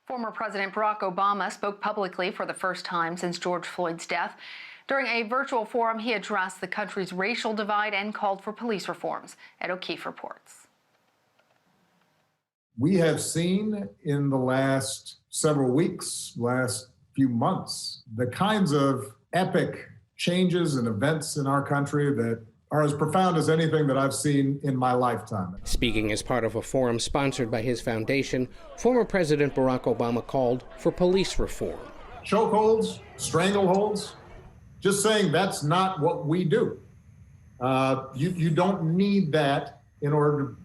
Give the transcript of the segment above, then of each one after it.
Former President Barack Obama spoke publicly for the first time since George Floyd's death. During a virtual forum, he addressed the country's racial divide and called for police reforms. Ed O'Keefe reports. We have seen in the last several weeks, last few months, the kinds of epic changes and events in our country that are as profound as anything that I've seen in my lifetime. Speaking as part of a forum sponsored by his foundation, former President Barack Obama called for police reform. Chokeholds, strangleholds, just saying that's not what we do. You don't need that in order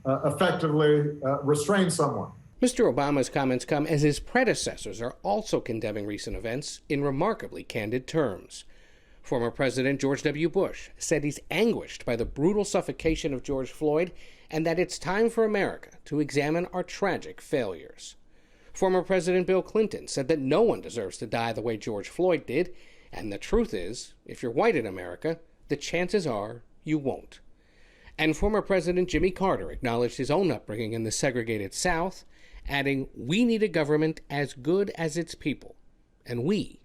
to effectively restrain someone. Mr. Obama's comments come as his predecessors are also condemning recent events in remarkably candid terms. Former President George W. Bush said he's anguished by the brutal suffocation of George Floyd and that it's time for America to examine our tragic failures. Former President Bill Clinton said that no one deserves to die the way George Floyd did, and the truth is, if you're white in America, the chances are you won't. And former President Jimmy Carter acknowledged his own upbringing in the segregated South, adding, "We need a government as good as its people, and we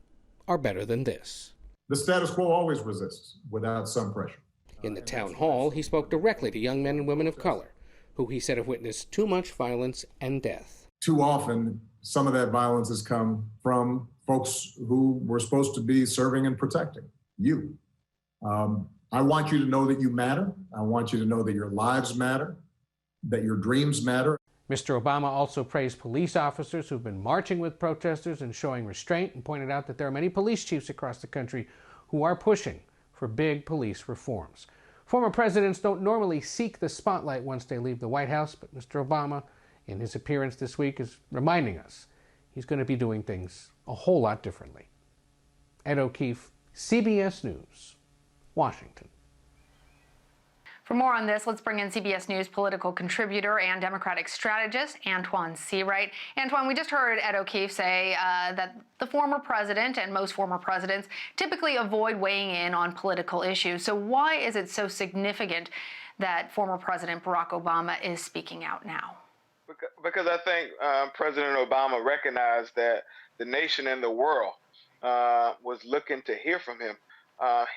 are better than this." The status quo always resists without some pressure. In the town hall, he spoke directly to young men and women of color, who he said have witnessed too much violence and death. Too often, some of that violence has come from folks who were supposed to be serving and protecting you. I want you to know that you matter. I want you to know that your lives matter, that your dreams matter. Mr. Obama also praised police officers who've been marching with protesters and showing restraint, and pointed out that there are many police chiefs across the country who are pushing for big police reforms. Former presidents don't normally seek the spotlight once they leave the White House, but Mr. Obama, in his appearance this week, is reminding us he's going to be doing things a whole lot differently. Ed O'Keefe, CBS News, Washington. For more on this, let's bring in CBS News political contributor and Democratic strategist Antjuan Seawright. Antjuan, we just heard Ed O'Keefe say that the former president and most former presidents typically avoid weighing in on political issues. So why is it so significant that former President Barack Obama is speaking out now? Because I think President Obama recognized that the nation and the world was looking to hear from him.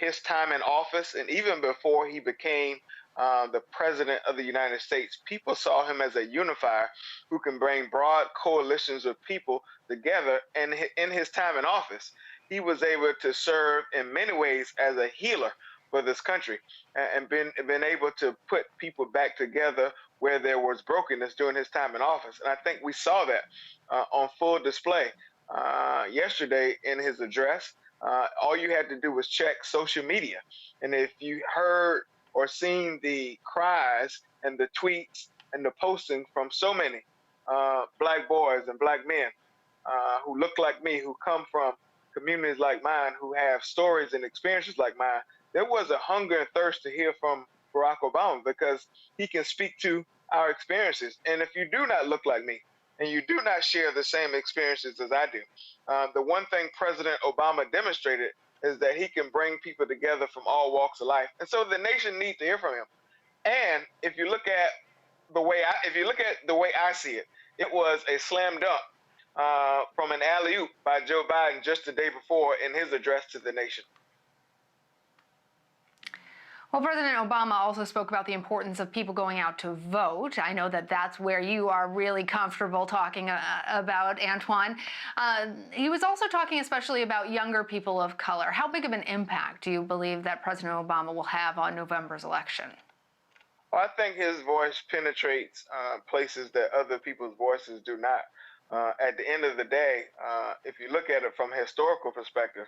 His time in office, and even before he became the president of the United States, people saw him as a unifier who can bring broad coalitions of people together. And in his time in office, he was able to serve in many ways as a healer for this country, and been able to put people back together where there was brokenness during his time in office. And I think we saw that on full display yesterday in his address. All you had to do was check social media, and if you heard or seen the cries and the tweets and the posting from so many black boys and black men who look like me, who come from communities like mine, who have stories and experiences like mine, there was a hunger and thirst to hear from Barack Obama, because he can speak to our experiences. And if you do not look like me, and you do not share the same experiences as I do, the one thing President Obama demonstrated is that he can bring people together from all walks of life. And so the nation needs to hear from him. And if you look at the way I see it, it was a slam dunk from an alley-oop by Joe Biden just the day before in his address to the nation. Well, President Obama also spoke about the importance of people going out to vote. I know that that's where you are really comfortable talking about, Antjuan. He was also talking especially about younger people of color. How big of an impact do you believe that President Obama will have on November's election? Well, I think his voice penetrates places that other people's voices do not. At the end of the day, if you look at it from a historical perspective,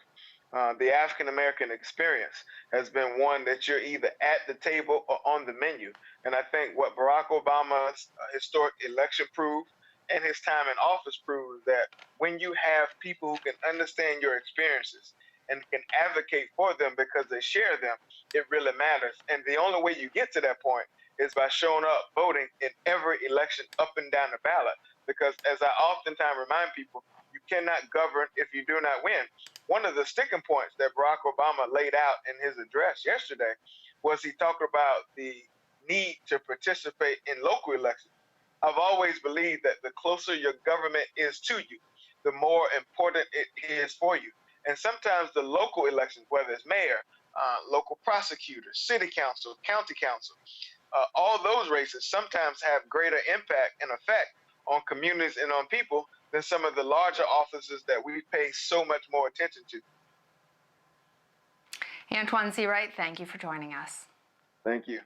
the African-American experience has been one that you're either at the table or on the menu. And I think what Barack Obama's historic election proved and his time in office proves that when you have people who can understand your experiences and can advocate for them because they share them, it really matters. And the only way you get to that point is by showing up voting in every election up and down the ballot. Because as I oftentimes remind people, you cannot govern if you do not win. One of the sticking points that Barack Obama laid out in his address yesterday was he talked about the need to participate in local elections. I've always believed that the closer your government is to you, the more important it is for you. And sometimes the local elections, whether it's mayor, local prosecutor, city council, county council, all those races sometimes have greater impact and effect on communities and on people than some of the larger offices that we pay so much more attention to. Antjuan Seawright, thank you for joining us. Thank you.